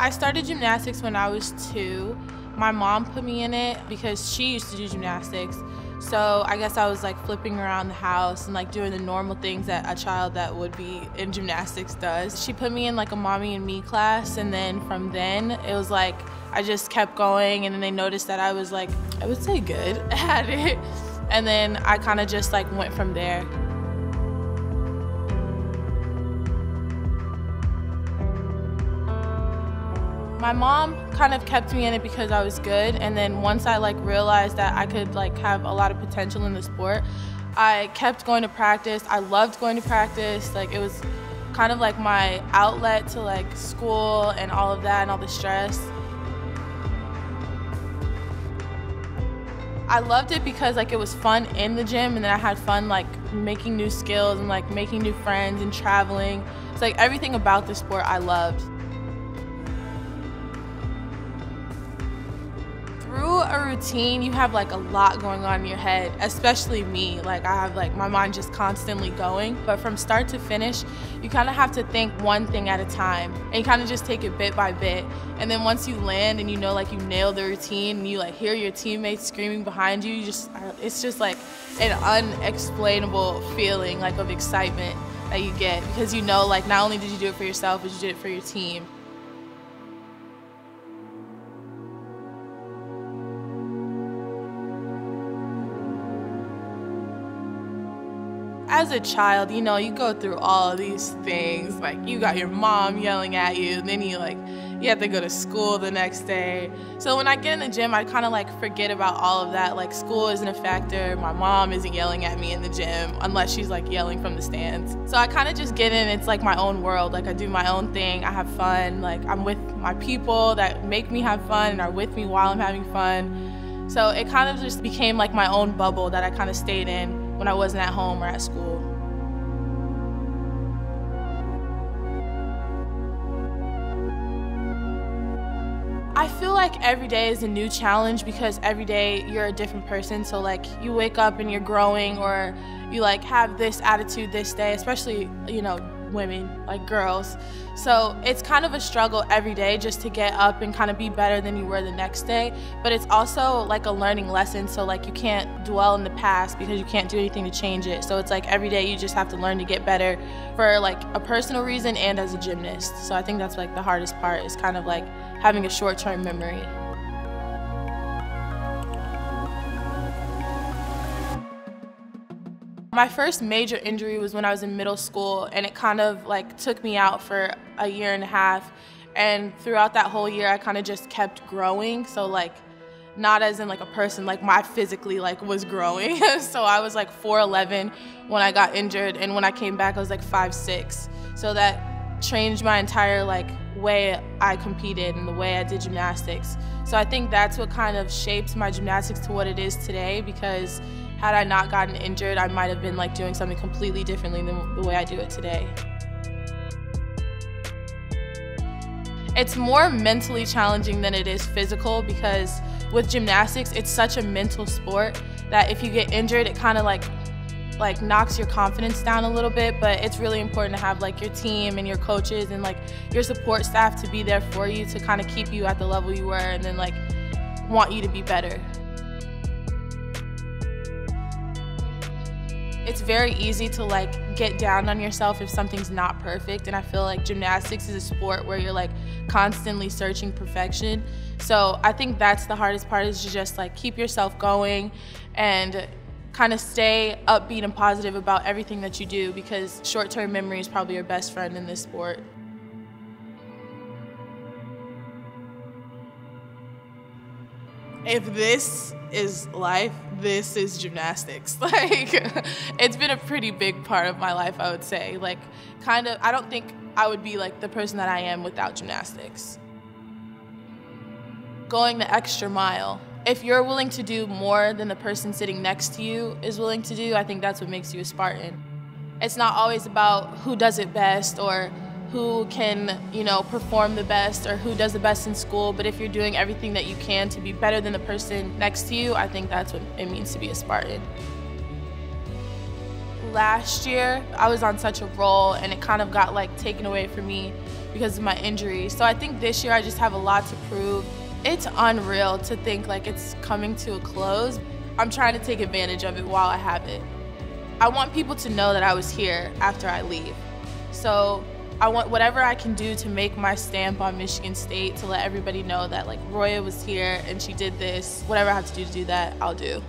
I started gymnastics when I was 2. My mom put me in it because she used to do gymnastics. So I guess I was like flipping around the house and like doing the normal things that a child that would be in gymnastics does. She put me in like a mommy and me class, and then from then it was like I just kept going, and then they noticed that I was like, I would say good at it. And then I kind of just like went from there. My mom kind of kept me in it because I was good, and then once I like realized that I could like have a lot of potential in the sport, I kept going to practice. I loved going to practice. Like it was kind of like my outlet to like school and all of that and all the stress. I loved it because like it was fun in the gym, and then I had fun like making new skills and like making new friends and traveling. It's like everything about the sport I loved. Through a routine, you have like a lot going on in your head, especially me. Like I have like my mind just constantly going, but from start to finish, you kind of have to think one thing at a time, and you kind of just take it bit by bit. And then once you land and you know like you nailed the routine, and you like hear your teammates screaming behind you, it's just like an unexplainable feeling like of excitement that you get, because you know like not only did you do it for yourself, but you did it for your team. As a child, you know, you go through all of these things. Like you got your mom yelling at you, and then you have to go to school the next day. So when I get in the gym, I kind of like forget about all of that. Like school isn't a factor. My mom isn't yelling at me in the gym unless she's like yelling from the stands. So I kind of just get in. It's like my own world. Like I do my own thing. I have fun. Like I'm with my people that make me have fun and are with me while I'm having fun. So it kind of just became like my own bubble that I kind of stayed in when I wasn't at home or at school. I feel like every day is a new challenge because every day you're a different person. So like you wake up and you're growing, or you like have this attitude this day, especially, you know, women, like girls. So it's kind of a struggle every day just to get up and kind of be better than you were the next day. But it's also like a learning lesson. So like you can't dwell in the past because you can't do anything to change it. So it's like every day you just have to learn to get better for like a personal reason and as a gymnast. So I think that's like the hardest part, is kind of like having a short-term memory. My first major injury was when I was in middle school, and it kind of like took me out for a year and a half. And throughout that whole year, I kind of just kept growing. So like, not as in like a person, like my physically like was growing. So I was like 4'11" when I got injured, and when I came back, I was like 5'6". So that changed my entire like way I competed and the way I did gymnastics. So I think that's what kind of shapes my gymnastics to what it is today, because had I not gotten injured, I might have been like doing something completely differently than the way I do it today. It's more mentally challenging than it is physical, because with gymnastics, it's such a mental sport that if you get injured, it kind of like knocks your confidence down a little bit. But it's really important to have like your team and your coaches and like your support staff to be there for you, to kind of keep you at the level you were, and then like want you to be better. It's very easy to like get down on yourself if something's not perfect, and I feel like gymnastics is a sport where you're like constantly searching perfection. So I think that's the hardest part, is to just like keep yourself going and kind of stay upbeat and positive about everything that you do, because short-term memory is probably your best friend in this sport. If this is life, this is gymnastics. Like, it's been a pretty big part of my life, I would say. Like, kind of, I don't think I would be like the person that I am without gymnastics. Going the extra mile. If you're willing to do more than the person sitting next to you is willing to do, I think that's what makes you a Spartan. It's not always about who does it best or who can, you know, perform the best or who does the best in school, but if you're doing everything that you can to be better than the person next to you, I think that's what it means to be a Spartan. Last year, I was on such a roll, and it kind of got like taken away from me because of my injury. So I think this year I just have a lot to prove. It's unreal to think like it's coming to a close. I'm trying to take advantage of it while I have it. I want people to know that I was here after I leave. So I want whatever I can do to make my stamp on Michigan State, to let everybody know that like Roya was here and she did this. Whatever I have to do that, I'll do.